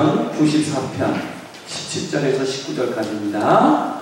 시편 94편 17절에서 19절까지입니다. 다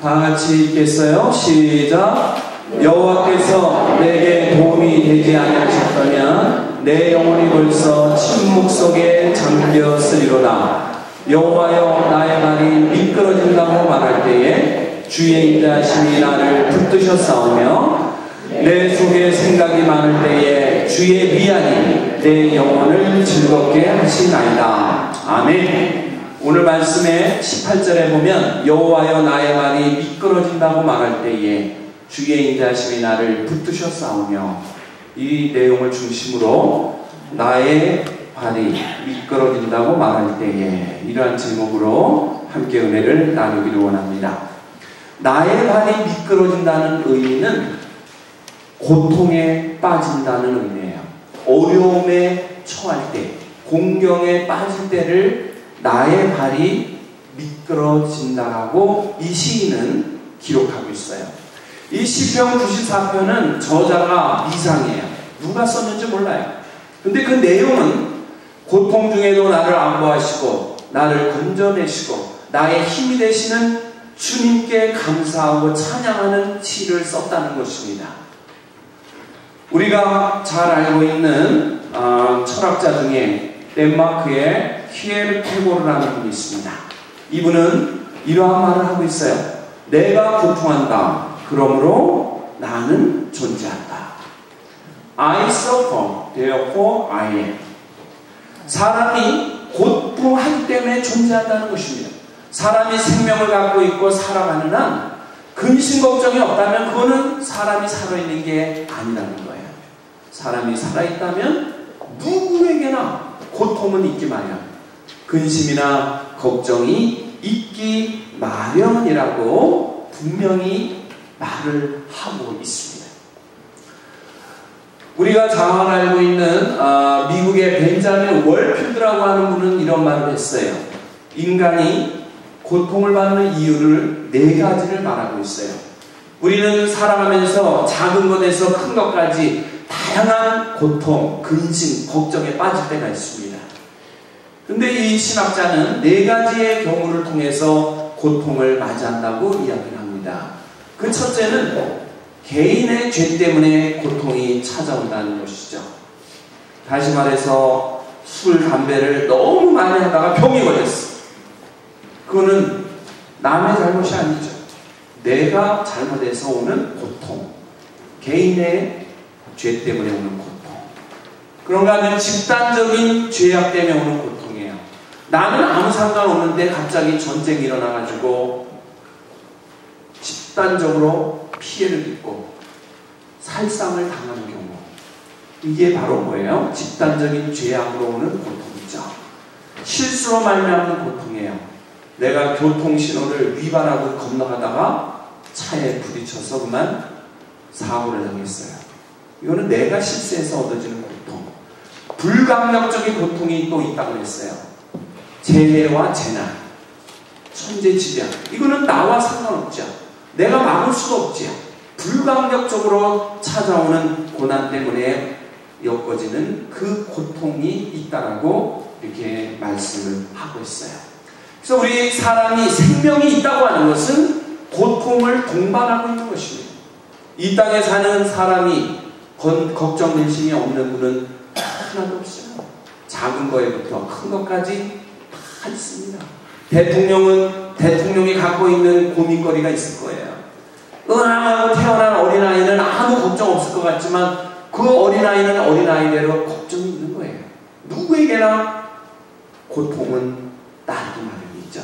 같이 읽겠어요. 시작. 여호와께서 내게 도움이 되지 아니하셨다면 내 영혼이 벌써 침묵 속에 잠겼으리로다. 여호와여, 나의 말이 미끄러진다고 말할 때에 주의 인자하심이 나를 붙드셨사오며 내 속에 생각이 많을 때에 주의 위안이 내 영혼을 즐겁게 하시나이다. 아멘. 오늘 말씀에 18절에 보면 여호와여, 나의 말이 미끄러진다고 말할 때에 주의 인자하심이 나를 붙드셨사오며, 이 내용을 중심으로 나의 발이 미끄러진다고 말할 때에, 이러한 제목으로 함께 은혜를 나누기를 원합니다. 나의 발이 미끄러진다는 의미는 고통에 빠진다는 의미예요. 어려움에 처할 때, 공경에 빠질 때를 나의 발이 미끄러진다라고 이 시인은 기록하고 있어요. 이 시편 94편은 저자가 미상이에요. 누가 썼는지 몰라요. 근데 그 내용은 고통 중에도 나를 안보하시고 나를 건져내시고 나의 힘이 되시는 주님께 감사하고 찬양하는 시를 썼다는 것입니다. 우리가 잘 알고 있는 철학자 중에 덴마크의 히에르 테고르라는 분이 있습니다. 이분은 이러한 말을 하고 있어요. 내가 고통한다. 그러므로 나는 존재한다. I suffer, therefore I am. 사람이 고통하기 때문에 존재한다는 것입니다. 사람이 생명을 갖고 있고 살아가는 한 근심 걱정이 없다면 그거는 사람이 살아있는 게 아니라는 거예요. 사람이 살아있다면 누구에게나 고통은 있기 마련, 근심이나 걱정이 있기 마련이라고 분명히 말을 하고 있습니다. 우리가 잘 알고 있는 미국의 벤자민 월필드라고 하는 분은 이런 말을 했어요. 인간이 고통을 받는 이유를 4가지를 말하고 있어요. 우리는 살아가면서 작은 것에서 큰 것까지 다양한 고통, 근심, 걱정에 빠질 때가 있습니다. 근데 이 신학자는 4가지의 경우를 통해서 고통을 맞이한다고 이야기를 합니다. 그 첫째는 개인의 죄 때문에 고통이 찾아온다는 것이죠. 다시 말해서 술, 담배를 너무 많이 하다가 병이 걸렸어. 그거는 남의 잘못이 아니죠. 내가 잘못해서 오는 고통, 개인의 죄 때문에 오는 고통. 그런가 하면 집단적인 죄악 때문에 오는 고통이에요. 나는 아무 상관없는데 갑자기 전쟁이 일어나가지고 집단적으로 피해를 입고 살상을 당하는 경우, 이게 바로 뭐예요? 집단적인 죄악으로 오는 고통이죠. 실수로 말미암는 고통이에요. 내가 교통신호를 위반하고 건너가다가 차에 부딪혀서 그만 사고를 당했어요. 이거는 내가 실수해서 얻어지는 고통. 불강력적인 고통이 또 있다고 했어요. 재해와 재난, 천재지변. 이거는 나와 상관없죠. 내가 막을 수도 없지요. 불강력적으로 찾아오는 고난 때문에 엮어지는 그 고통이 있다라고 이렇게 말씀을 하고 있어요. 그래서 우리 사람이 생명이 있다고 하는 것은 고통을 동반하고 있는 것입니다. 이 땅에 사는 사람이 걱정, 근심이 없는 분은 하나도 없어요. 작은 거에부터 큰 것까지 다 있습니다. 대통령이 갖고 있는 고민거리가 있을 거예요. 은하하고 태어난 어린아이는 아무 걱정 없을 것 같지만 그 어린아이는 어린아이대로 걱정이 있는 거예요. 누구에게나 고통은 따르기 마련이죠.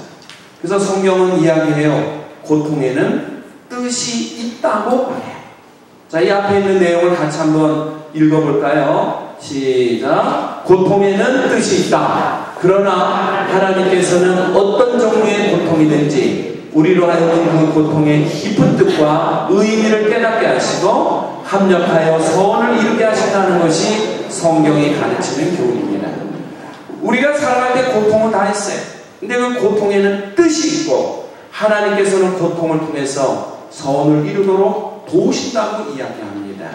그래서 성경은 이야기해요. 고통에는 뜻이 있다고 말해요. 자, 이 앞에 있는 내용을 같이 한번 읽어볼까요? 시작. 고통에는 뜻이 있다. 그러나 하나님께서는 어떤 종류의 고통이든지 우리로 하여금 그 고통의 깊은 뜻과 의미를 깨닫게 하시고 합력하여 선을 이루게 하신다는 것이 성경이 가르치는 교훈입니다. 우리가 살아갈 때 고통은 다 있어요. 근데 그 고통에는 뜻이 있고 하나님께서는 고통을 통해서 선을 이루도록 도우신다고 이야기합니다.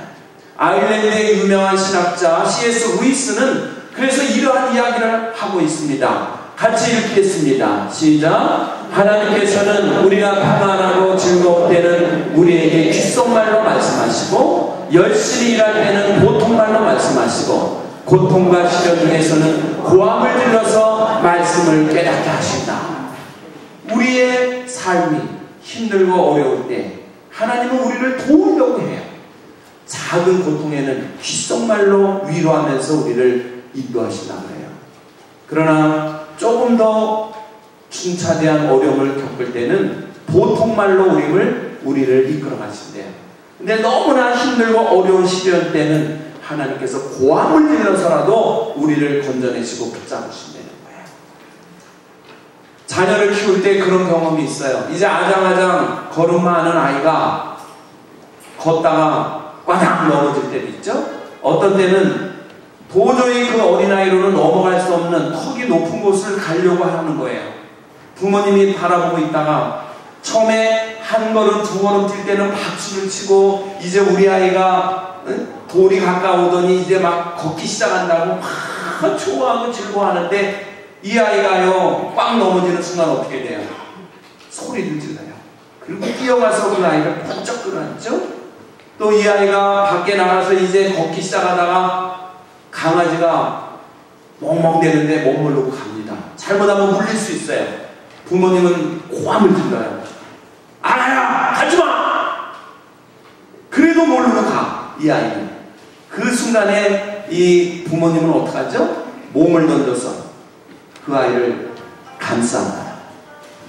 아일랜드의 유명한 신학자 C.S. 루이스는 그래서 이러한 이야기를 하고 있습니다. 같이 읽겠습니다. 시작. 하나님께서는 우리가 평안하고 즐거울 때는 우리에게 귓속말로 말씀하시고 열심히 일할 때는 보통말로 말씀하시고 고통과 시련 중에서는 고함을 들려서 말씀을 깨닫게 하신다. 우리의 삶이 힘들고 어려울 때 하나님은 우리를 도우려고 해요. 작은 고통에는 귓속말로 위로하면서 우리를 인도하신다고 해요. 그러나 조금 더 중차대한 어려움을 겪을 때는 보통말로 우리를 이끌어 가신대요. 근데 너무나 힘들고 어려운 시련 때는 하나님께서 고함을 들려서라도 우리를 건져내시고 붙잡으신다는 거예요. 자녀를 키울 때 그런 경험이 있어요. 이제 아장아장 걸음마 하는 아이가 걷다가 꽈당 넘어질 때도 있죠. 어떤 때는 도저히 그 어린아이로는 넘어갈 수 없는 턱이 높은 곳을 가려고 하는 거예요. 부모님이 바라보고 있다가 처음에 한 걸음 두 걸음 뛸 때는 박수를 치고 이제 우리 아이가 돌이 가까우더니 이제 막 걷기 시작한다고 막 좋아하고 즐거워하는데 이 아이가요 꽉 넘어지는 순간 어떻게 돼요? 소리를 질러요. 그리고 뛰어가서 그 아이를 번쩍 끌어안죠. 또 이 아이가 밖에 나가서 이제 걷기 시작하다가 강아지가 멍멍대는데 못 모르고 갑니다. 잘못하면 물릴 수 있어요. 부모님은 고함을 질러요. 아야 가지마! 그래도 모르고 가. 이 아이는 그 순간에 이 부모님은 어떡하죠? 몸을 던져서 그 아이를 감싸요.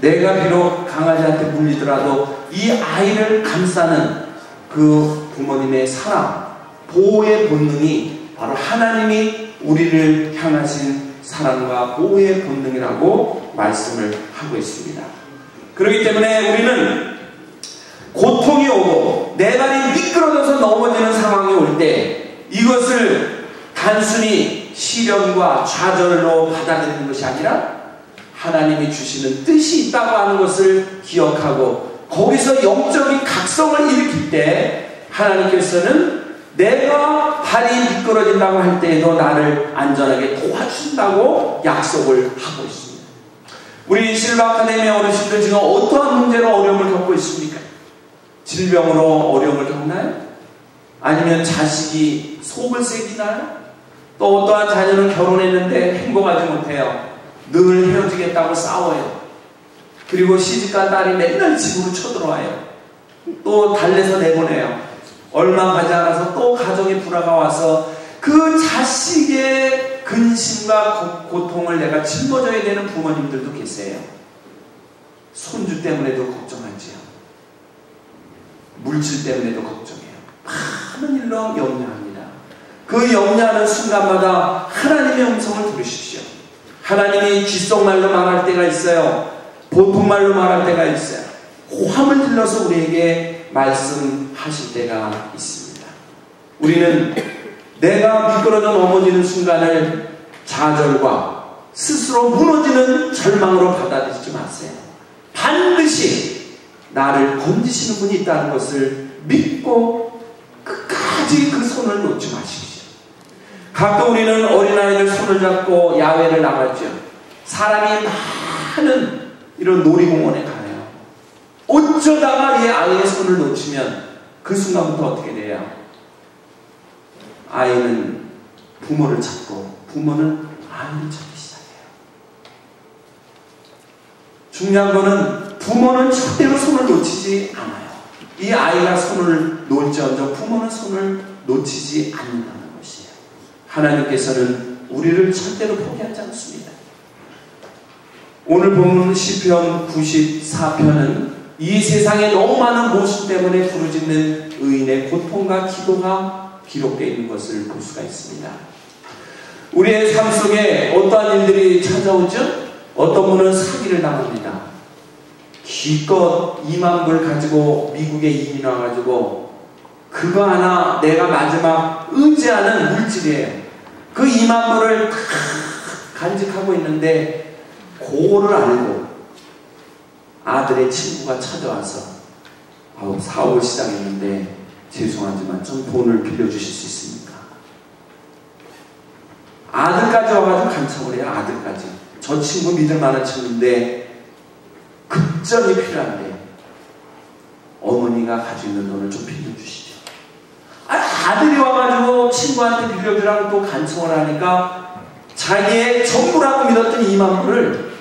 내가 비록 강아지한테 물리더라도 이 아이를 감싸는 그 부모님의 사랑, 보호의 본능이 바로 하나님이 우리를 향하신 사랑과 보호의 본능이라고 말씀을 하고 있습니다. 그렇기 때문에 우리는 고통이 오고 내 발이 미끄러져서 넘어지는 상황이 올 때 이것을 단순히 시련과 좌절로 받아들이는 것이 아니라 하나님이 주시는 뜻이 있다고 하는 것을 기억하고 거기서 영적인 각성을 일으킬 때 하나님께서는 내가 발이 미끄러진다고 할 때에도 나를 안전하게 도와준다고 약속을 하고 있습니다. 우리 실바 아카데미 어르신들 지금 어떠한 문제로 어려움을 겪고 있습니까? 질병으로 어려움을 겪나요? 아니면 자식이 속을 새기나요? 또 어떠한 자녀는 결혼했는데 행복하지 못해요. 늘 헤어지겠다고 싸워요. 그리고 시집간 딸이 맨날 집으로 쳐들어와요. 또 달래서 내보내요. 얼마 가지 않아서 또 가정의 불화가 와서 그 자식의 근심과 고통을 내가 짊어져야 되는 부모님들도 계세요. 손주 때문에도 걱정하지요. 물질 때문에도 걱정해요. 많은 일로 염려합니다. 그 염려하는 순간마다 하나님의 음성을 들으십시오. 하나님이 귓속말로 말할 때가 있어요. 보통말로 말할 때가 있어요. 고함을 들려서 우리에게 말씀하실 때가 있습니다. 우리는 내가 미끄러져 넘어지는 순간을 좌절과 스스로 무너지는 절망으로 받아들이지 마세요. 반드시 나를 건지시는 분이 있다는 것을 믿고 끝까지 그 손을 놓지 마십시오. 가끔 우리는 어린아이들 손을 잡고 야외를 나가죠. 사람이 많은 이런 놀이공원에 가요. 어쩌다가 이 아이의 손을 놓치면 그 순간부터 어떻게 돼요? 아이는 부모를 찾고 부모는 아이를 찾기 시작해요. 중요한 거는 부모는 절대로 손을 놓치지 않아요. 이 아이가 손을 놓을지언정 부모는 손을 놓치지 않는다는 것이에요. 하나님께서는 우리를 절대로 포기하지 않습니다. 오늘 본문 시편 94편은 이 세상에 너무 많은 모순 때문에 부르짖는 의인의 고통과 기도가 기록되어 있는 것을 볼 수가 있습니다. 우리의 삶 속에 어떠한 일들이 찾아오죠? 어떤 분은 사기를 당합니다. 기껏 2만 불 가지고 미국에 이민 와가지고 그거 하나 내가 마지막 의지하는 물질이에요. 그 2만 불을 다 간직하고 있는데 그거를 알고 아들의 친구가 찾아와서 사업을 시작했는데 죄송하지만 좀 돈을 빌려주실 수 있습니까? 아들까지 와가지고 간청을 해요. 아들까지. 저 친구 믿을 만한 친구인데 급전이 필요한데 어머니가 가지고 있는 돈을 좀 빌려주시죠. 아들이 와가지고 친구한테 빌려주라고 또 간청을 하니까 자기의 전부라고 믿었던 2만 불을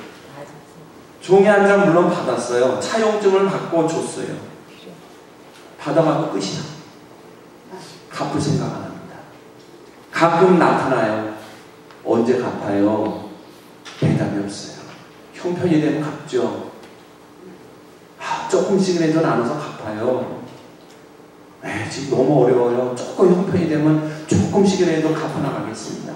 종이 한 장 물론 받았어요. 차용증을 받고 줬어요. 받아가고 끝이야. 갚을 생각 안 합니다. 가끔 나타나요. 언제 갚아요? 대답이 없어요. 형편이 되면 갚죠. 조금씩이라도 나눠서 갚아요. 지금 너무 어려워요. 조금 형편이 되면 조금씩이라도 갚아나가겠습니다.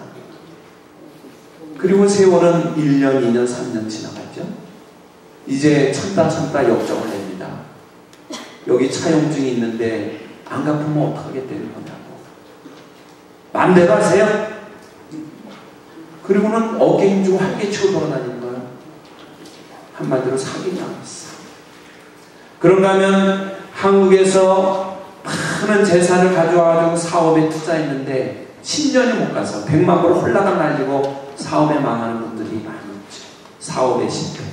그리고 세월은 1년, 2년, 3년 지나갔죠. 이제 참다 역정을 냅니다. 여기 차용증이 있는데 안 갚으면 어떻게 되는 거냐고. 맘대로 하세요. 그리고는 어깨 힘주고 할게 치고 돌아다니는 거예요. 한마디로 사기당했어. 그런가 하면 한국에서 많은 재산을 가져와가지고 사업에 투자했는데 10년이 못 가서 100만 불을 홀라당 날리고 사업에 망하는 분들이 많이 있죠. 사업에 실패.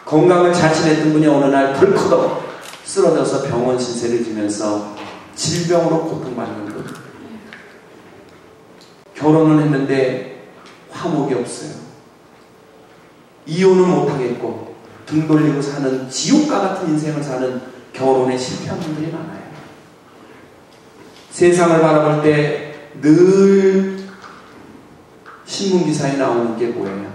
건강을 자신했던 분이 어느 날 불크덕 쓰러져서 병원 신세를 지면서 질병으로 고통받는 분. 결혼을 했는데 화목이 없어요. 이혼은 못하겠고 등 돌리고 사는 지옥과 같은 인생을 사는 결혼에 실패한 분들이 많아요. 세상을 바라볼 때 늘 신문기사에 나오는 게 뭐예요?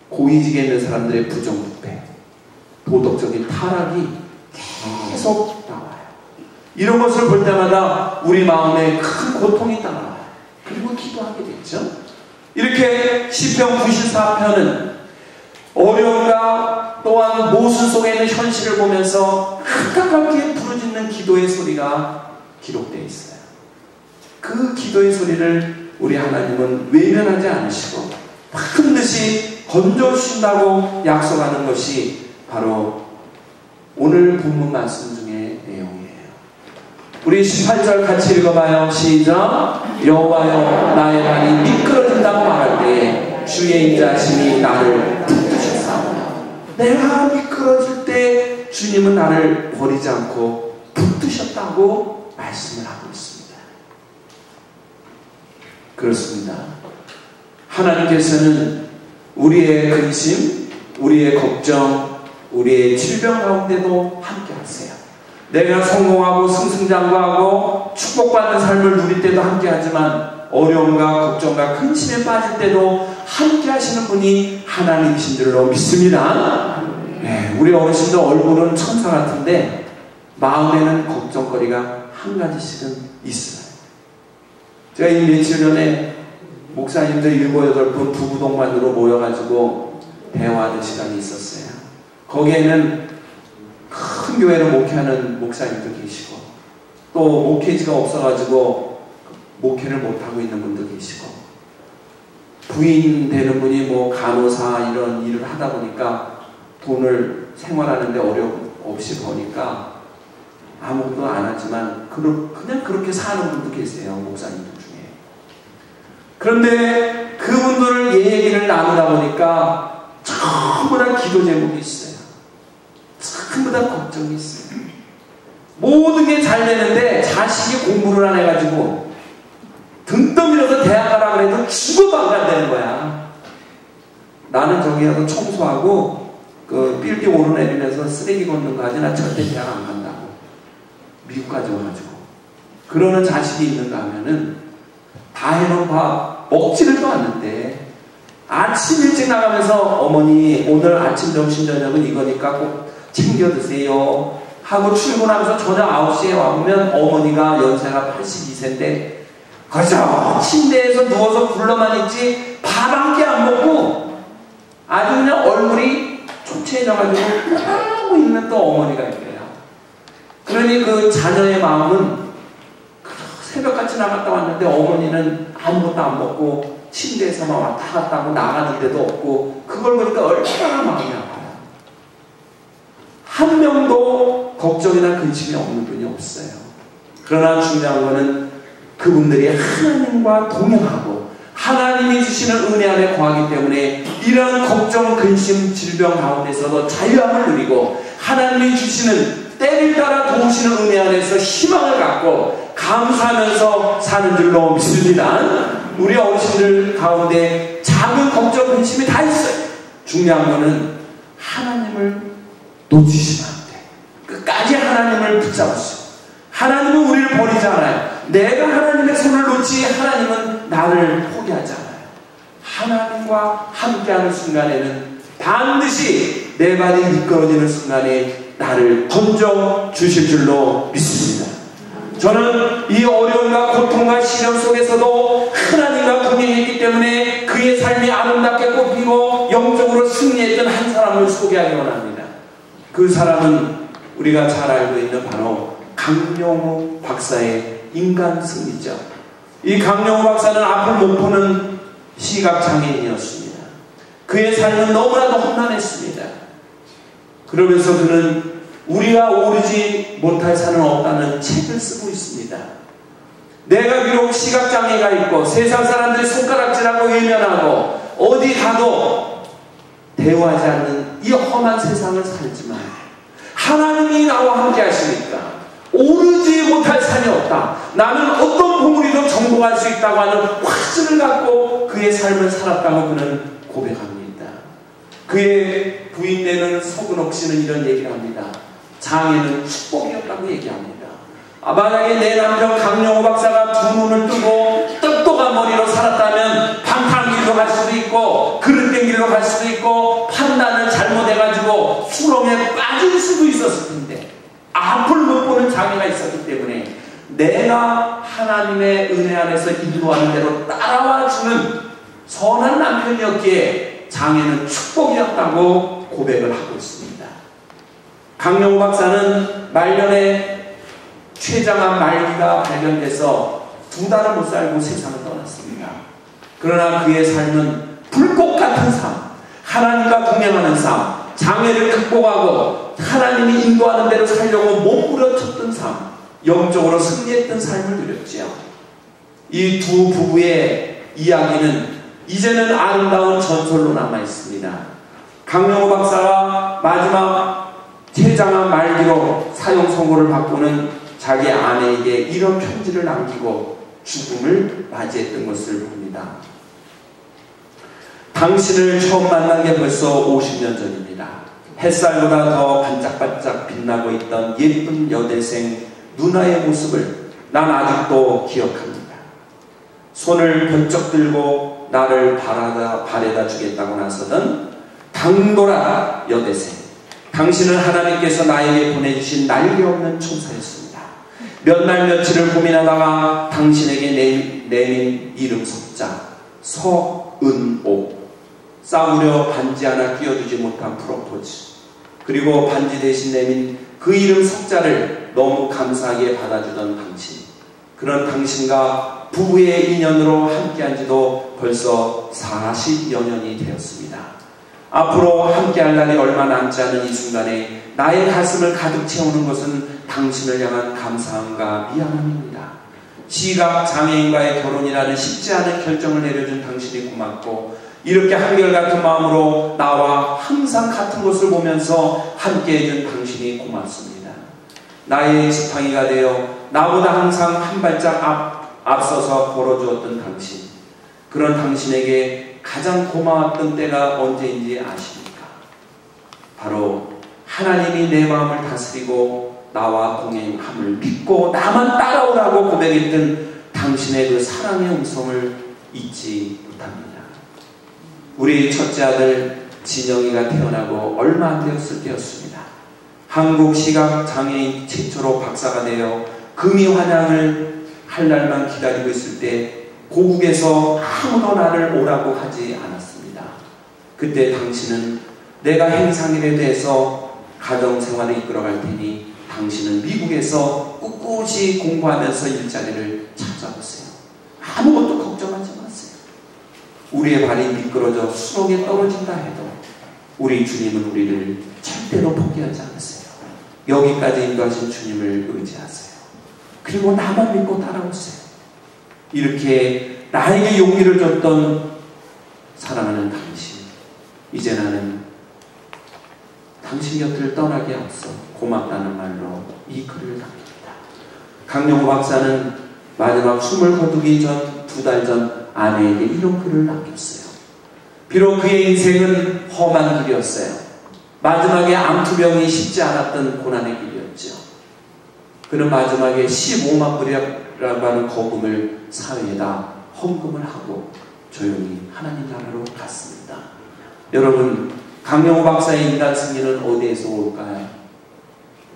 고위직에 있는 사람들의 부정부패, 도덕적인 타락이 계속 나와요. 이런 것을 볼 때마다 우리 마음에 큰 고통이 따라와요. 그리고 기도하게 됐죠. 이렇게 시편 94편은 어려움과 또한 모순 속에 있는 현실을 보면서 안타깝게 부르짖는 기도의 소리가 기록되어 있어요. 그 기도의 소리를 우리 하나님은 외면하지 않으시고 반드시 건져주신다고 약속하는 것이 바로 오늘 본문 말씀 중의 내용이에요. 우리 18절 같이 읽어봐요. 시작. 여호와여 나의 발이 미끄러진다고 말할 때에 주의 인자심이 나를 붙드셨사오나. 내가 미끄러질 때 주님은 나를 버리지 않고 붙드셨다고 말씀을 하고 있습니다. 그렇습니다. 하나님께서는 우리의 근심, 우리의 걱정, 우리의 질병 가운데도 함께 하세요. 내가 성공하고 승승장구하고 축복받는 삶을 누릴 때도 함께 하지만 어려움과 걱정과 근심에 빠질 때도 함께 하시는 분이 하나님이신 줄로 믿습니다. 네, 우리 어르신들 얼굴은 천사 같은데 마음에는 걱정거리가 한 가지씩은 있어요. 제가 이 며칠 전에 목사님들 7, 8분 부부 동반으로 모여가지고 대화하는 시간이 있었어요. 거기에는 큰 교회를 목회하는 목사님도 계시고 또 목회지가 없어가지고 목회를 못하고 있는 분도 계시고 부인 되는 분이 뭐 간호사 이런 일을 하다 보니까 돈을 생활하는데 어려움 없이 버니까 아무것도 안 하지만 그냥 그렇게 사는 분도 계세요. 목사님들 중에. 그런데 그분들 얘기를 나누다 보니까 전부 다 기도 제목이 있어요. 전부 다 걱정이 있어요. 모든 게 잘 되는데 자식이 공부를 안 해가지고 등 떠밀어서 대학 가라 그래도 죽어도 안 되는 거야. 나는 저기 가서 청소하고 그 빌딩 오르내리면서 쓰레기 걷는 거 하지 나 절대 대학 안 간다고. 미국까지 와가지고 그러는 자식이 있는가 하면은 다 해놓은 밥 먹지를 않는데 아침 일찍 나가면서 어머니 오늘 아침 점심 저녁은 이거니까 꼭 챙겨 드세요 하고 출근하면서 저녁 9시에 와보면 어머니가 연세가 82세인데 그저 침대에서 누워서 굴러만 있지 밥 한 끼 안 먹고 아주 그냥 얼굴이 초췌해져가지고 하고 있는 또 어머니가 있대요. 그러니 그 자녀의 마음은 새벽같이 나갔다 왔는데 어머니는 아무것도 안 먹고 침대에서만 왔다 갔다 하고 나가는 데도 없고 그걸 보니까 얼마나 마음이 아파요. 한 명도 걱정이나 근심이 없는 분이 없어요. 그러나 중요한 거는 그분들이 하나님과 동행하고 하나님이 주시는 은혜 안에 거하기 때문에 이런 걱정, 근심, 질병 가운데서도 자유함을 누리고 하나님이 주시는 때를 따라 도우시는 은혜 안에서 희망을 갖고 감사하면서 사는 줄로 믿습니다. 우리 어르신들 가운데 작은 걱정, 근심이 다 있어요. 중요한 거는 하나님을 놓치시면 안 돼. 끝까지 하나님을 붙잡으시고 하나님은 우리를 버리지 않아요. 내가 하나님의 손을 놓지 하나님은 나를 포기하지 않아요. 하나님과 함께하는 순간에는 반드시 내 발이 미끄러지는 순간에 나를 건져 주실 줄로 믿습니다. 저는 이 어려움과 고통과 시련 속에서도 하나님과 동행했기 때문에 그의 삶이 아름답게 꽃피고 영적으로 승리했던 한 사람을 소개하기 원합니다. 그 사람은 우리가 잘 알고 있는 바로 강영호 박사의 인간 승리죠. 이 강영호 박사는 앞을 못 보는 시각장애인이었습니다. 그의 삶은 너무나도 험난했습니다. 그러면서 그는 우리가 오르지 못할 산은 없다는 책을 쓰고 있습니다. 내가 비록 시각장애가 있고 세상 사람들이 손가락질하고 외면하고 어디 가도 대우하지 않는 이 험한 세상을 살지만 하나님이 나와 함께 하시니까 오르지 못할 산이 없다. 나는 어떤 보물이도 정복할 수 있다고 하는 확신을 갖고 그의 삶을 살았다고 그는 고백합니다. 그의 부인되는 서근옥 씨는 이런 얘기를 합니다. 장애는 축복이었다고 얘기합니다. 만약에 내 남편 강영호 박사가 두 눈을 뜨고 똑똑한 머리로 살았다면 방탕길로 갈 수도 있고 그릇된 길로 갈 수도 있고 판단을 잘못해가지고 수렁에 빠질 수도 있었을 텐데 앞을 못 보는 장애가 있었기 때문에 내가 하나님의 은혜 안에서 인도하는 대로 따라와 주는 선한 남편이었기에 장애는 축복이었다고 고백을 하고 있습니다. 강영호 박사는 말년에 췌장암 말기가 발견돼서 2달을 못 살고 세상을 떠났습니다. 그러나 그의 삶은 불꽃 같은 삶, 하나님과 동행하는 삶, 장애를 극복하고 하나님이 인도하는 대로 살려고 몸부려쳤던 삶, 영적으로 승리했던 삶을 누렸지요. 이 두 부부의 이야기는 이제는 아름다운 전설로 남아있습니다. 강영호 박사가 마지막 췌장암 말기로 사형 선고를 받고는 자기 아내에게 이런 편지를 남기고 죽음을 맞이했던 것을 봅니다. 당신을 처음 만난 게 벌써 50년 전입니다. 햇살보다 더 반짝반짝 빛나고 있던 예쁜 여대생 누나의 모습을 난 아직도 기억합니다. 손을 번쩍 들고 나를 바래다 주겠다고 나서던 당돌한 여대생. 당신은 하나님께서 나에게 보내주신 날개 없는 천사였습니다. 몇 날 며칠을 고민하다가 당신에게 내민 이름 석자 서은옥, 싸우려 반지 하나 끼워주지 못한 프로포즈, 그리고 반지 대신 내민 그 이름 석자를 너무 감사하게 받아주던 당신, 그런 당신과 부부의 인연으로 함께한 지도 벌써 40여 년이 되었습니다. 앞으로 함께할 날이 얼마 남지 않은 이 순간에 나의 가슴을 가득 채우는 것은 당신을 향한 감사함과 미안함입니다. 시각 장애인과의 결혼이라는 쉽지 않은 결정을 내려준 당신이 고맙고, 이렇게 한결같은 마음으로 나와 항상 같은 것을 보면서 함께해준 당신이 고맙습니다. 나의 지팡이가 되어 나보다 항상 한 발짝 앞서서 걸어주었던 당신, 그런 당신에게 가장 고마웠던 때가 언제인지 아십니까? 바로 하나님이 내 마음을 다스리고 나와 동행함을 믿고 나만 따라오라고 고백했던 당신의 그 사랑의 음성을 잊지 못합니다. 우리 첫째 아들 진영이가 태어나고 얼마 안 되었을 때였습니다. 한국 시각장애인 최초로 박사가 되어 금이 환영을 할 날만 기다리고 있을 때 고국에서 아무도 나를 오라고 하지 않았습니다. 그때 당신은 내가 행상일에 대해서 가정생활을 이끌어갈 테니 당신은 미국에서 꿋꿋이 공부하면서 일자리를 찾아보세요. 아무것도 걱정하지 마세요. 우리의 발이 미끄러져 수렁에 떨어진다 해도 우리 주님은 우리를 절대로 포기하지 않으세요. 여기까지 인도하신 주님을 의지하세요. 그리고 나만 믿고 따라오세요. 이렇게 나에게 용기를 줬던 사랑하는 당신, 이제 나는 당신 곁을 떠나기 앞서 고맙다는 말로 이 글을 남깁니다. 강영호 박사는 마지막 숨을 거두기 전 2달 전 아내에게 이런 글을 남겼어요. 비록 그의 인생은 험한 길이었어요. 마지막에 암투병이 쉽지 않았던 고난의 길이었죠. 그는 마지막에 15만 불이라고 하는 거금을 사회에다 헌금을 하고 조용히 하나님 나라로 갔습니다. 여러분, 강영호 박사의 인간 승리는 어디에서 올까요?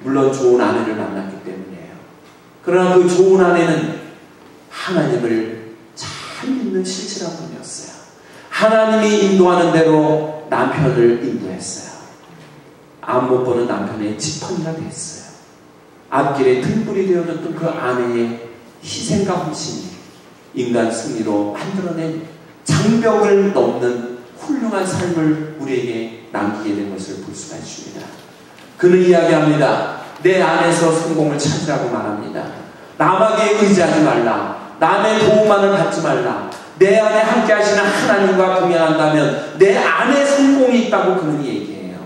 물론 좋은 아내를 만났기 때문이에요. 그러나 그 좋은 아내는 하나님을 잘 믿는 실실한 분이었어요. 하나님이 인도하는 대로 남편을 인도했어요. 앞 못 보는 남편의 지팡이가 됐어요. 앞길에 등불이 되어줬던 그 아내의 희생과 헌신이 인간 승리로 만들어낸 장벽을 넘는 훌륭한 삶을 우리에게 남기게 된 것을 볼 수가 있습니다. 그는 이야기합니다. 내 안에서 성공을 찾으라고 말합니다. 남에게 의지하지 말라. 남의 도움만을 받지 말라. 내 안에 함께 하시는 하나님과 동행한다면 내 안에 성공이 있다고 그는 얘기해요.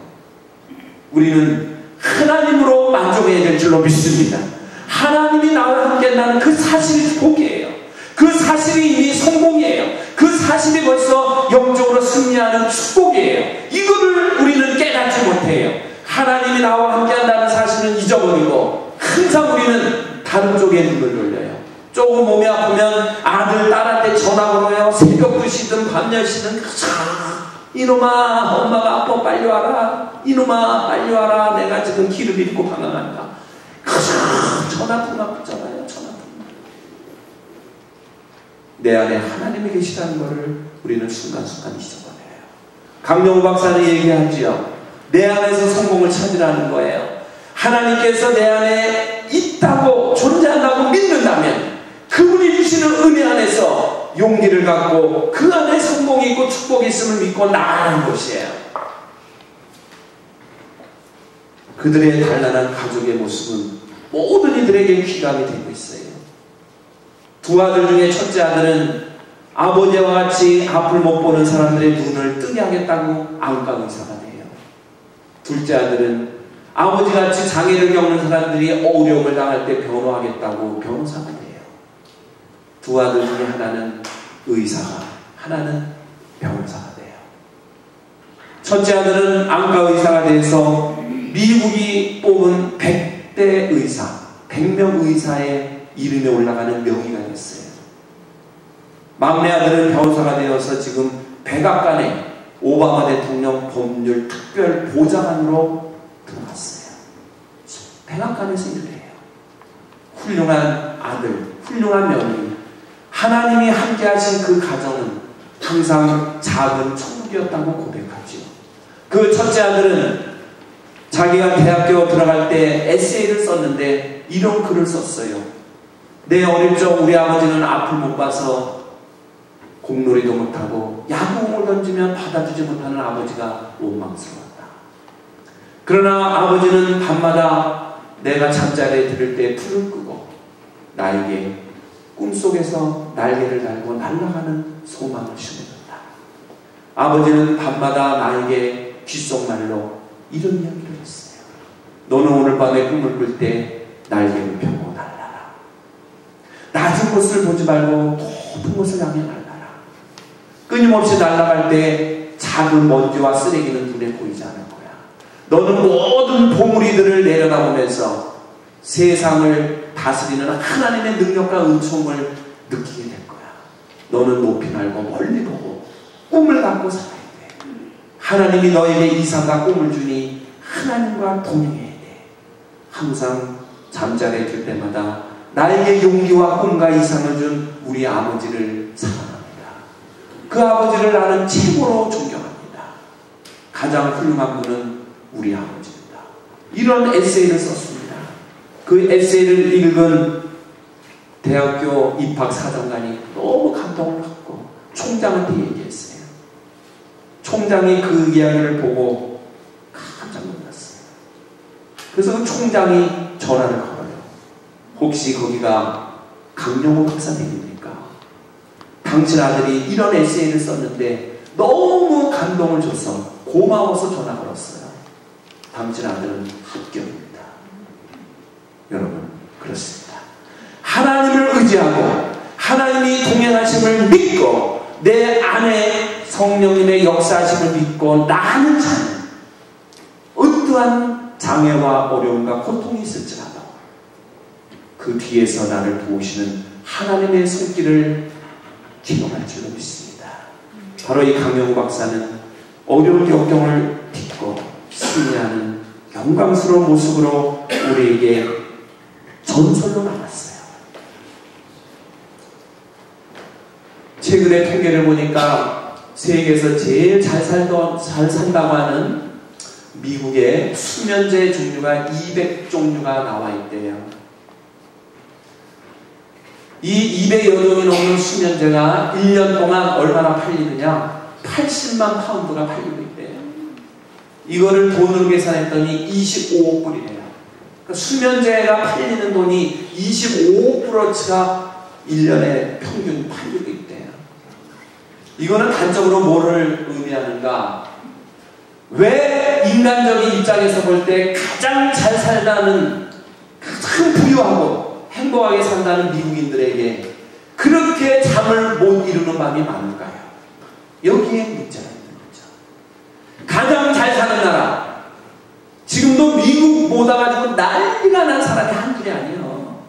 우리는 하나님으로 만족해야 될 줄로 믿습니다. 하나님이 나와 함께 한다는 그 사실이 복이에요. 그 사실이 이미 성공이에요. 그 사실이 벌써 영적으로 승리하는 축복이에요. 이거를 우리는 깨닫지 못해요. 하나님이 나와 함께 한다는 사실은 잊어버리고 항상 우리는 다른 쪽에 눈을 돌려요. 조금 몸이 아프면 아들, 딸한테 전화 걸어요. 새벽 2시든 밤 10시든 이놈아, 엄마가 아파 빨리 와라. 이놈아 빨리 와라. 내가 지금 기름 잃고 방황한다. 전화 통화 붙잖아요. 전화 통화. 내 안에 하나님이 계시다는 것을 우리는 순간순간 잊어버려요. 강영호 박사는 얘기하지요. 내 안에서 성공을 찾으라는 거예요. 하나님께서 내 안에 있다고 존재한다고 믿는다면 그분이 주시는 은혜 안에서 용기를 갖고 그 안에 성공이 있고 축복이 있음을 믿고 나아가는 것이에요. 그들의 단란한 가족의 모습은 모든 이들에게 귀감이 되고 있어요. 두 아들 중에 첫째 아들은 아버지와 같이 앞을 못 보는 사람들의 눈을 뜨게 하겠다고 안과 의사가 돼요. 둘째 아들은 아버지같이 장애를 겪는 사람들이 어려움을 당할 때 변호하겠다고 변호사가 돼요. 두 아들 중에 하나는 의사가, 하나는 변호사가 돼요. 첫째 아들은 안과 의사가 돼서 미국이 뽑은 100대 의사, 100명 의사의 이름에 올라가는 명의가 됐어요. 막내 아들은 변호사가 되어서 지금 백악관에 오바마 대통령 법률 특별 보좌관으로 들어갔어요. 백악관에서 일을 해요. 훌륭한 아들, 훌륭한 며느리. 하나님이 함께 하신 그 가정은 항상 작은 천국이었다고 고백하죠. 그 첫째 아들은 자기가 대학교 들어갈 때 에세이를 썼는데 이런 글을 썼어요. 내 어릴 적 우리 아버지는 앞을 못 봐서 공놀이도 못하고 야구공을 던지면 받아주지 못하는 아버지가 원망스러웠다. 그러나 아버지는 밤마다 내가 잠자리에 들을 때 불을 끄고 나에게 꿈속에서 날개를 달고 날아가는 소망을 심어줬다. 아버지는 밤마다 나에게 귓속말로 이런 이야기를 했어요. 너는 오늘 밤에 꿈을 꿀 때 날개를 펴고 날아라. 낮은 곳을 보지 말고 높은 곳을 향해 날아라. 끊임없이 날아갈 때 작은 먼지와 쓰레기는 눈에 보이지 않을 거야. 너는 모든 봉우리들을 내려다보면서 세상을 다스리는 하나님의 능력과 은총을 느끼게 될 거야. 너는 높이 날고 멀리 보고 꿈을 갖고 살아야 돼. 하나님이 너에게 이상과 꿈을 주니 하나님과 동행해야 돼. 항상 잠자리에 들 때마다 나에게 용기와 꿈과 이상을 준 우리 아버지를 사랑합니다. 그 아버지를 나는 최고로 존경합니다. 가장 훌륭한 분은 우리 아버지입니다. 이런 에세이를 썼습니다. 그 에세이를 읽은 대학교 입학사정관이 너무 감동을 받고 총장한테 얘기했어요. 총장이 그 이야기를 보고 깜짝 놀랐어요. 그래서 그 총장이 전화를 걸어요. 혹시 거기가 강영호 박사님입니까? 당신 아들이 이런 에세이를 썼는데 너무 감동을 줘서 고마워서 전화 걸었어요. 당신 아들은 합격입니다. 여러분, 그렇습니다. 하나님을 의지하고 하나님이 동행하심을 믿고 내 안에 성령님의 역사하심을 믿고 나는 자는 어떠한 장애와 어려움과 고통이 있을지라도 그 뒤에서 나를 도우시는 하나님의 손길을 경험할 줄로 믿습니다. 바로 이 강영우 박사는 어려운 역경을 딛고 승리하는 영광스러운 모습으로 우리에게 전설로 남았어요. 최근에 통계를 보니까 세계에서 제일 잘 산다고 하는 미국의 수면제 종류가 200종류가 나와 있대요. 이 200여 종이 넘는 수면제가 1년 동안 얼마나 팔리느냐? 80만 파운드가 팔리고 있대요. 이거를 돈으로 계산했더니 25억 불이래요. 그러니까 수면제가 팔리는 돈이 25억 불어치가 1년에 평균 팔리고 있대요. 이거는 단적으로 뭐를 의미하는가? 왜 인간적인 입장에서 볼 때 가장 잘 살다는, 가장 부유하고 행복하게 산다는 미국인들에게 그렇게 잠을 못 이루는 밤이 많을까요? 여기에 문제가 있는 거죠. 가장 잘 사는 나라, 지금도 미국 못 와가지고 난리가 난 사람이 한둘이 아니에요.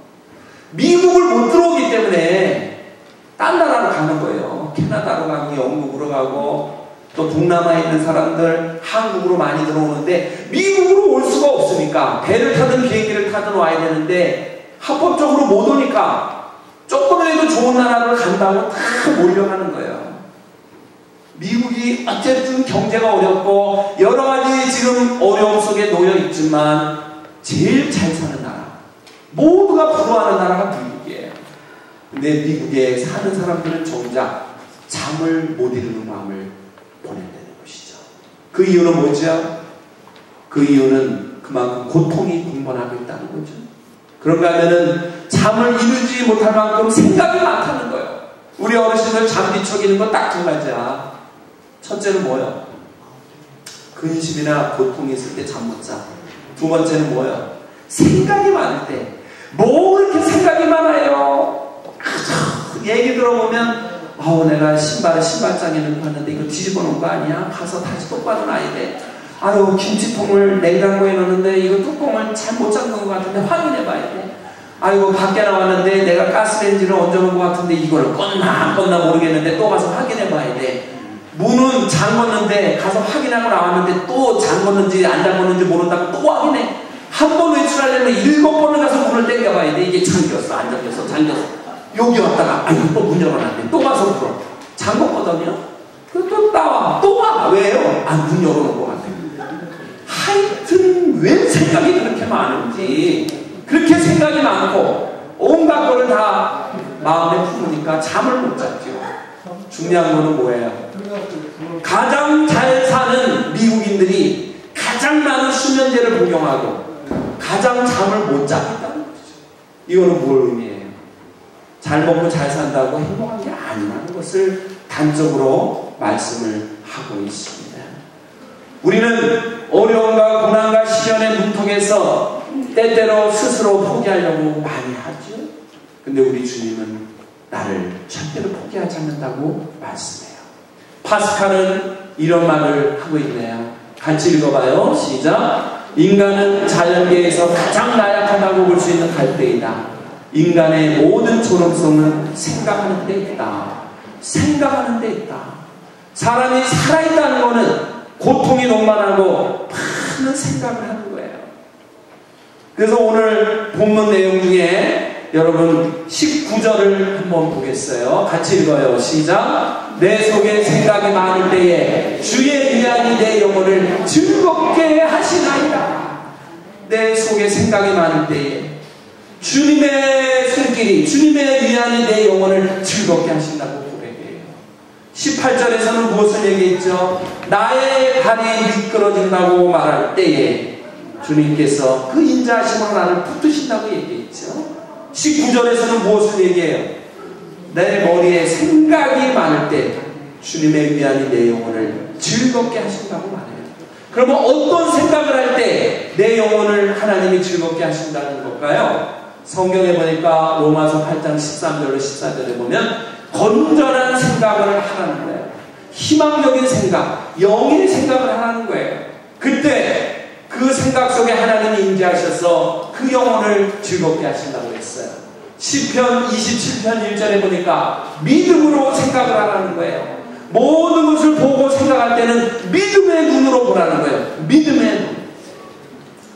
미국을 못 들어오기 때문에 딴 나라로 가는 거예요. 캐나다로 가고 영국으로 가고 또 동남아에 있는 사람들 한국으로 많이 들어오는데 미국으로 올 수가 없으니까 배를 타든 비행기를 타든 와야 되는데 합법적으로 못 오니까 조금이라도 좋은 나라를 간다고 다 몰려가는 거예요. 미국이 어쨌든 경제가 어렵고 여러 가지 지금 어려움 속에 놓여 있지만 제일 잘 사는 나라, 모두가 부러워하는 나라가 미국이에요. 근데 미국에 사는 사람들은 정작 잠을 못 이루는 마음을 보낸다는 것이죠. 그 이유는 뭐죠? 그 이유는 그만큼 고통이 공존하고 있다는 거죠. 그런가 하면은 잠을 이루지 못할 만큼 생각이 많다는 거예요. 우리 어르신들 잠 뒤척이는 거 딱 두 가지야. 첫째는 뭐예요? 근심이나 고통이 있을 때 잠 못 자. 두 번째는 뭐예요? 생각이 많을 때. 뭐 이렇게 생각이 많아요? 얘기 들어보면 내가 신발장에 넣고 왔는데 이거 뒤집어 놓은 거 아니야? 가서 다시 똑바로 놔야 돼. 아유, 김치통을 냉장고에 넣었는데 이거 뚜껑을 잘못 잠근 것 같은데 확인해 봐야 돼. 아이고, 밖에 나왔는데 내가 가스레인지를 얹어놓은 것 같은데 이걸 껐나 안 껐나 모르겠는데 또 가서 확인해 봐야 돼. 문은 잠궜는데 가서 확인하고 나왔는데 또 잠궜는지 안 잠궜는지 모른다고 또 확인해. 한 번 외출하려면 7번을 가서 문을 땡겨봐야 돼. 이게 잠겼어 안 잠겼어 잠겼어. 여기 왔다가 아이고 또 문 열어놨네. 또 가서 불어. 잠궜거든요. 또 나와. 또 와. 왜요? 문 열어놓은 것 같아. 하여튼 왜 생각이 그렇게 많은지, 그렇게 생각이 많고 온갖 거를 다 마음에 품으니까 잠을 못 잤죠. 중요한 거는 뭐예요? 가장 잘 사는 미국인들이 가장 많은 수면제를 복용하고 가장 잠을 못 자겠다는 거죠. 이거는 뭘 의미해요? 잘 먹고 잘 산다고 행복한 게 아니라는 것을 단적으로 말씀을 하고 있습니다. 우리는 어려움과 고난과 시련의 문턱에서 때때로 스스로 포기하려고 많이 하죠. 근데 우리 주님은 나를 절대로 포기하지 않는다고 말씀해요. 파스칼은 이런 말을 하고 있네요. 같이 읽어봐요. 시작. 인간은 자연계에서 가장 나약하다고 볼 수 있는 갈대이다. 인간의 모든 존엄성은 생각하는 데 있다. 생각하는 데 있다. 사람이 살아있다는 것은 고통이 너무 많고 많은 생각을 하는 거예요. 그래서 오늘 본문 내용 중에 여러분 19절을 한번 보겠어요. 같이 읽어요. 시작. 내 속에 생각이 많을 때에 주의 위안이 내 영혼을 즐겁게 하시나이다. 내 속에 생각이 많을 때에 주님의 손길이, 주님의 위안이 내 영혼을 즐겁게 하신다고 고백해요. 18절에서는 무엇을 얘기했죠? 나의 발이 미끄러진다고 말할 때에 주님께서 그 인자하심으로 나를 붙드신다고 얘기했죠. 19절에서는 무엇을 얘기해요? 내 머리에 생각이 많을 때 주님의 위안이 내 영혼을 즐겁게 하신다고 말해요. 그러면 어떤 생각을 할 때 내 영혼을 하나님이 즐겁게 하신다는 걸까요? 성경에 보니까 로마서 8장 13절로 14절에 보면 건전한 생각을 하라는 거예요. 희망적인 생각, 영의 생각을 하라는 거예요. 그때 그 생각 속에 하나님이 임재하셔서 그 영혼을 즐겁게 하신다고 했어요. 시편 27편 1절에 보니까 믿음으로 생각을 하라는 거예요. 모든 것을 보고 생각할 때는 믿음의 눈으로 보라는 거예요. 믿음의 눈.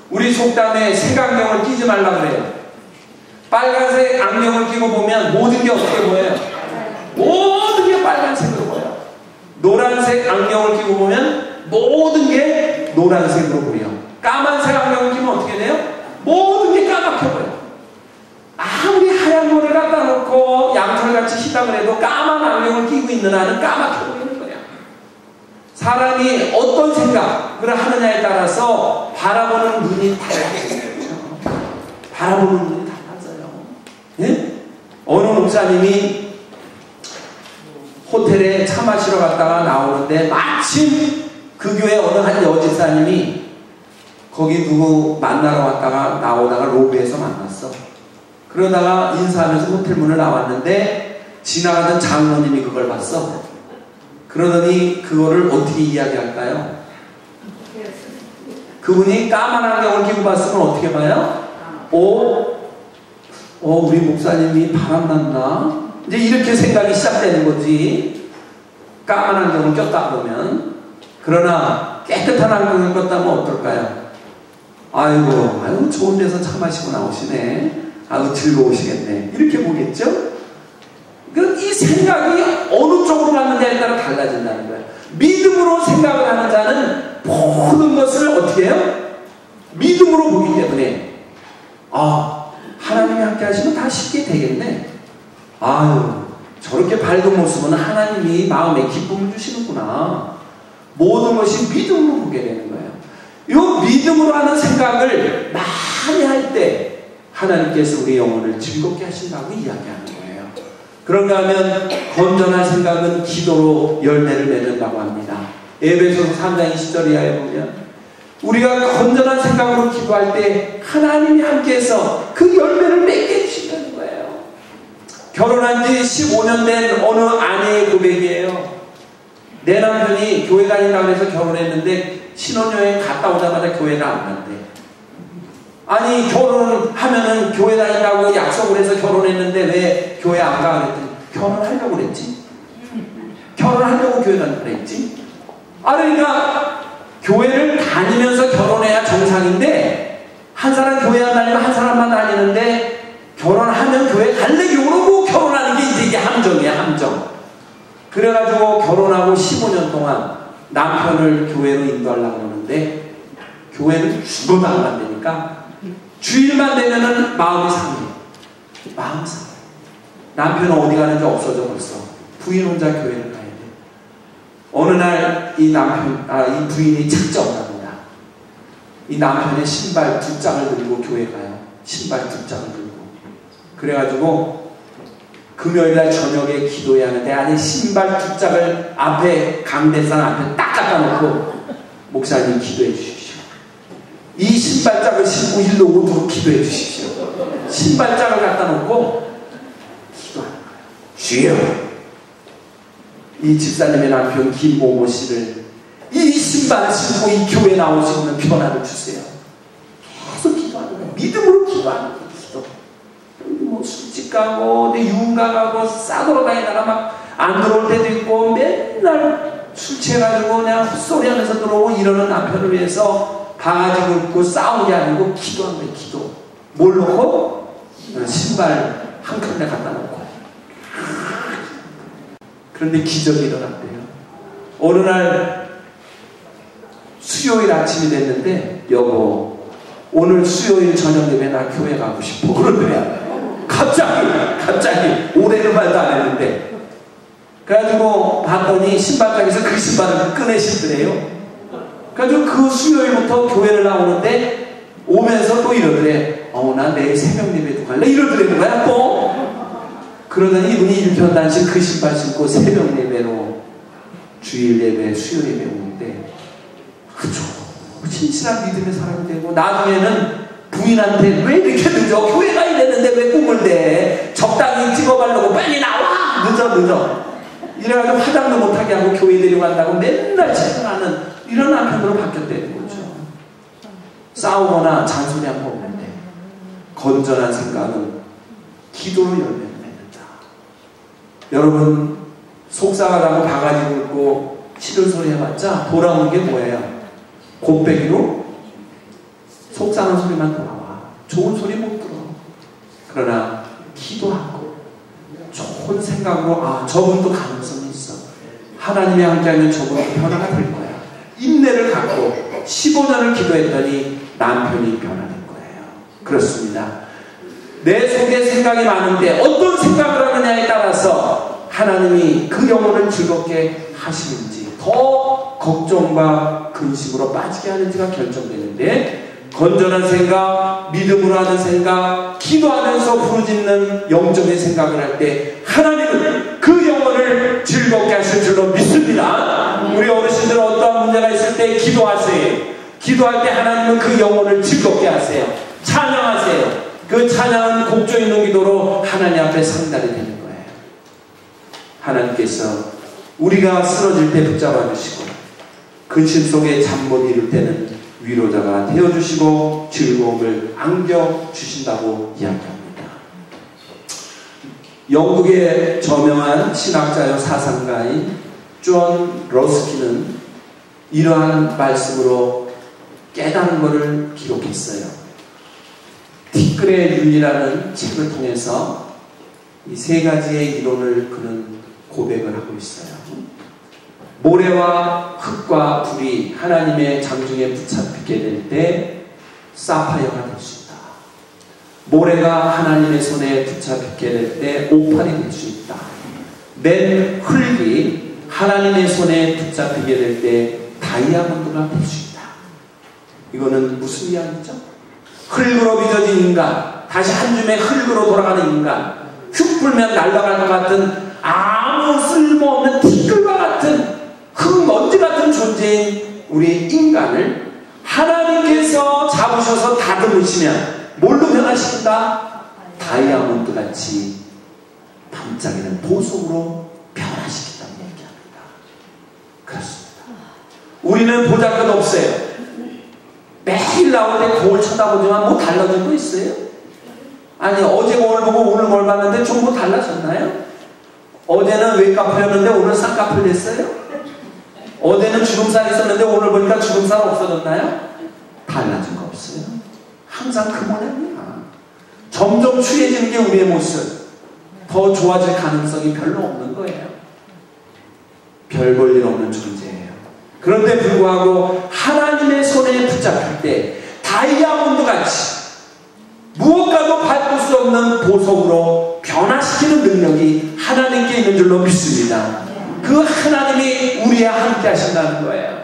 우리 속담에 색안경을 끼지 말라고 그래요. 빨간색 안경을 끼고 보면 모든 게 어떻게 보여요? 모든 게 빨간색으로 보여요. 노란색 안경을 끼고 보면 모든 게 노란색으로 보여요. 까만색 안경을 끼면 어떻게 돼요? 모든 게 까맣게 보여요. 아무리 하얀 머리를 갖다 놓고 양털같이 희다고 해도 까만 안경을 끼고 있는 한은 까맣게 보이는 거예요. 사람이 어떤 생각을 하느냐에 따라서 바라보는 눈이 달라져요. 바라보는 눈이 달라져요. 예? 어느 목사님이 호텔에 차 마시러 갔다가 나오는데 마침 그 교회 어느 한 여집사님이 거기 누구 만나러 왔다가 나오다가 로비에서 만났어. 그러다가 인사하면서 호텔 문을 나왔는데 지나가던 장로님이 그걸 봤어. 그러더니 그거를 어떻게 이야기할까요? 그분이 까만 안경을 끼고 봤으면 어떻게 봐요? 우리 목사님이 바람났나? 이제 이렇게 생각이 시작되는 거지. 까만 안경을 꼈다 보면. 그러나 깨끗한 안경을 꼈다면 어떨까요? 아이고 좋은 데서 차 마시고 나오시네. 아주 즐거우시겠네. 이렇게 보겠죠? 이 생각이 어느 쪽으로 가느냐에 따라 달라진다는 거예요. 믿음으로 생각을 하는 자는 모든 것을 어떻게 해요? 믿음으로 보기 때문에 하나님이 함께 하시면 다 쉽게 되겠네. 저렇게 밝은 모습은 하나님이 마음에 기쁨을 주시는구나. 모든 것이 믿음으로 보게 되는 거예요. 이 믿음으로 하는 생각을 많이 할 때 하나님께서 우리 영혼을 즐겁게 하신다고 이야기하는 거예요. 그런가 하면 건전한 생각은 기도로 열매를 맺는다고 합니다. 에베소서 3장 20절 이하에 보면 우리가 건전한 생각으로 기도할 때 하나님이 함께해서 그 열매를 맺게 해주신다는 거예요. 결혼한 지 15년 된 어느 아내의 고백이에요. 내 남편이 교회 다닌다고 해서 결혼했는데 신혼여행 갔다 오자마자 교회를 안 간대. 아니 결혼하면은 교회 다닌다고 약속을 해서 결혼했는데 왜 교회 안 가? 그랬더니 결혼하려고 그랬지. 결혼하려고 교회 다니려고 그랬지. 그러니까 교회를 다니면서 결혼해야 정상인데 한 사람 교회 안 다니면 한 사람만 다니는데 결혼하면 교회 갈래기 오르고 결혼하는 게 이게 함정이야, 함정. 그래가지고 결혼하고 15년 동안 남편을 교회로 인도하려고 하는데 교회는 죽어도 안 간다니까 주일만 되면은 마음이 상해. 마음이 상해. 남편은 어디 가는지 없어져 벌써. 부인 혼자 교회를 가야 돼. 어느 날 이 이 부인이 찾아옵니다. 이 남편의 신발 2짝을 들고 교회 가요. 신발 2짝을 들고. 그래가지고 금요일날 저녁에 기도해야 하는데 안에 신발 2짝을 앞에 강대상 앞에 딱 갖다 놓고 목사님 기도해 주십시오. 이 신발짝을 신고 일로 오도록 기도해 주십시오. 신발짝을 갖다 놓고 기도하는 거예요. 주여, 이 집사님의 남편 김모모 씨를 이 신발을 신고 이 교회에 나오시는 변화를 주세요. 계속 기도하는 거예요. 믿음으로 기도하는 거예요. 기도. 술집 가고 유흥가 가고 싸돌아다니다가 막 안 들어올 때도 있고 맨날 술 취해가지고 그냥 헛소리 하면서 들어오고 이러는 남편을 위해서 바가지 긁고 싸운 게 아니고 기도하는 거예요. 기도. 뭘 놓고? 신발 한 칸에 갖다 놓고. 그런데 기적이 일어났대요. 어느 날 수요일 아침이 됐는데 여보 오늘 수요일 저녁 예배 나 교회 가고 싶어 그러더래요. 갑자기 올해는 말도 안 했는데 그래가지고 봤더니 신발장에서 그 신발을 꺼내시더래요. 그래가지고 그 수요일부터 교회를 나오는데 오면서 또 이러더래. 나 내일 새벽 예배도 갈래? 이러더래는 거야 또. 그러더니 이분이 일편단심 그 신발 신고 새벽 예배로 주일 예배, 수요 예배 오는데 그죠? 진실한 믿음의 사람이 되고 나중에는 부인한테 왜 이렇게 늦어? 교회가 이랬는데 왜 꿈을 대? 적당히 찍어가려고 빨리 나와! 늦어. 이래가지고 화장도 못하게 하고 교회 데려간다고 맨날 채팅하는 이런 남편으로 바뀌었다는 거죠. 싸우거나 잔소리한 거 없는데 건전한 생각은 기도로 열매를 맺는다. 여러분 속상하다고 바가지 긁고 치료소리 해봤자 돌아오는 게 뭐예요? 곱빼기로 속상한 소리만 돌아와. 좋은 소리 못 들어. 그러나 기도하고 좋은 생각으로 저분도 가능성이 있어. 하나님이 함께하면 저분도 변화가 될 거야. 인내를 갖고 15년을 기도했더니 남편이 변화된 거예요. 그렇습니다. 내 속에 생각이 많은데 어떤 생각을 하느냐에 따라서 하나님이 그 영혼을 즐겁게 하시는지 더 걱정과 근심으로 빠지게 하는지가 결정되는데 건전한 생각, 믿음으로 하는 생각, 기도하면서 부르짖는 영적인 생각을 할 때 하나님은 그 영혼을 즐겁게 하실 줄로 믿습니다. 우리 어르신들은 어떠한 문제가 있을 때 기도하세요. 기도할 때 하나님은 그 영혼을 즐겁게 하세요. 찬양하세요. 그 찬양은 곡조 있는 기도로 하나님 앞에 상달이 되는 거예요. 하나님께서 우리가 쓰러질 때 붙잡아 주시고 근심 속에 잠 못 이룰 때는 위로자가 되어주시고 즐거움을 안겨주신다고 이야기합니다. 영국의 저명한 신학자요 사상가인 존 러스키는 이러한 말씀으로 깨달은 것을 기록했어요. 티끌의 윤이라는 책을 통해서 이 세 가지의 이론을 그는 고백을 하고 있어요. 모래와 흙과 불이 하나님의 장중에 붙잡히게 될 때 사파이어가 될 수 있다. 모래가 하나님의 손에 붙잡히게 될 때 오팔이 될 수 있다. 맨 흙이 하나님의 손에 붙잡히게 될 때 다이아몬드가 될 수 있다. 이거는 무슨 이야기죠? 흙으로 빚어진 인간, 다시 한 줌의 흙으로 돌아가는 인간, 휙 불면 날아갈 것 같은 아무 쓸모없는 티끌과 같은 흙먼지 같은 존재인 우리 인간을 하나님께서 잡으셔서 다듬으시면 뭘로 변화시킨다? 다이아몬드 같이 반짝이는 보석으로 변화시킨다는 얘기합니다. 그렇습니다. 우리는 보잘것 없어요. 매일 나올 때 거울 쳐다보지만 뭐 달라진 거 있어요? 아니 어제 거울 보고 오늘 거울 봤는데 좀 뭐 달라졌나요? 어제는 외카풀이었는데 오늘 쌍카풀 됐어요? 어제는 주름살 있었는데 오늘 보니까 주름살 없어졌나요? 달라진 거 없어요. 항상 그 모양이야. 점점 추해지는 게 우리의 모습. 더 좋아질 가능성이 별로 없는 거예요. 별 볼 일 없는 존재예요. 그런데 불구하고 하나님의 손에 붙잡힐 때 다이아몬드 같이 무엇과도 바꿀 수 없는 보석으로 변화시키는 능력이 하나님께 있는 줄로 믿습니다. 그 하나님이 우리와 함께 하신다는 거예요.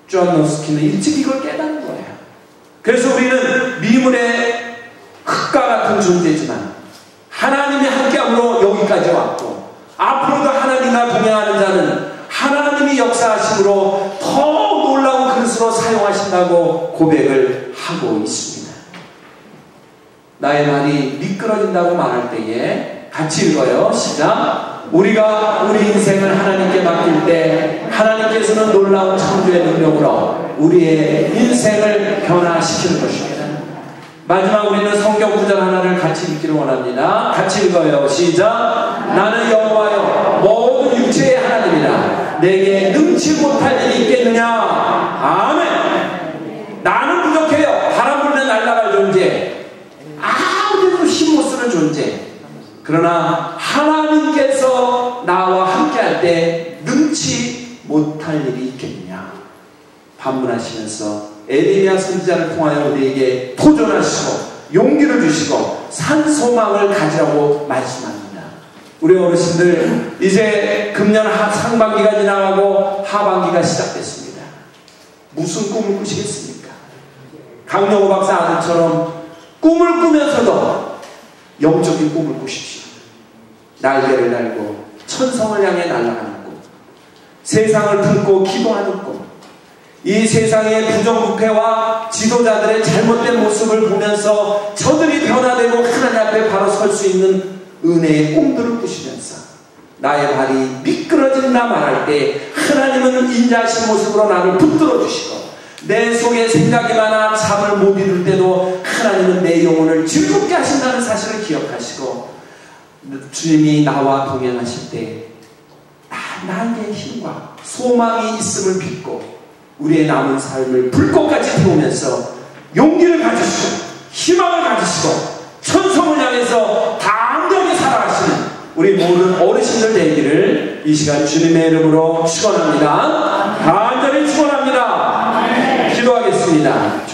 존 러스키는 일찍 이걸 깨달은 거예요. 그래서 우리는 미물의 흙과 같은 존재지만 하나님이 함께함으로 여기까지 왔고 앞으로도 하나님과 동행하는 자는 하나님이 역사하심으로 더 놀라운 그릇으로 사용하신다고 고백을 하고 있습니다. 나의 말이 미끄러진다고 말할 때에 같이 읽어요. 시작. 우리가 우리 인생을 하나님께 맡길 때 하나님께서는 놀라운 창조의 능력으로 우리의 인생을 변화시키는 것입니다. 마지막 우리는 성경 구절 하나를 같이 읽기를 원합니다. 같이 읽어요. 시작. 나는 여호와여 모든 육체의 하나님이라 내게 능치 못할 일이 있겠느냐. 아멘. 나는 부족해요. 바람 불면 날아갈 존재, 아무데도 힘 못 쓰는 존재. 그러나 하나님께서 나와 함께할 때 능치 못할 일이 있겠느냐. 반문하시면서 에레미야 선지자를 통하여 우리에게 도전하시고 용기를 주시고 산 소망을 가지라고 말씀합니다. 우리 어르신들 이제 금년 상반기가 지나가고 하반기가 시작됐습니다. 무슨 꿈을 꾸시겠습니까? 강영호 박사 아들처럼 꿈을 꾸면서도 영적인 꿈을 꾸십시오. 날개를 달고 천성을 향해 날아가는 꿈, 세상을 품고 기도하는 꿈, 이 세상의 부정부패와 지도자들의 잘못된 모습을 보면서 저들이 변화되고 하나님 앞에 바로 설 수 있는 은혜의 꿈들을 꾸시면서 나의 발이 미끄러진다 말할 때 하나님은 인자하신 모습으로 나를 붙들어 주시고, 내 속에 생각이 많아 잠을 못 이룰 때도 하나님은 내 영혼을 즐겁게 하신다는 사실을 기억하시고, 주님이 나와 동행하실 때 나에게 힘과 소망이 있음을 믿고 우리의 남은 삶을 불꽃같이 태우면서 용기를 가지시고 희망을 가지시고 천성을 향해서 당당히 살아가시는 우리 모든 어르신들 되기를 이 시간 주님의 이름으로 축원합니다. 간절히 축원합니다. 기도하겠습니다.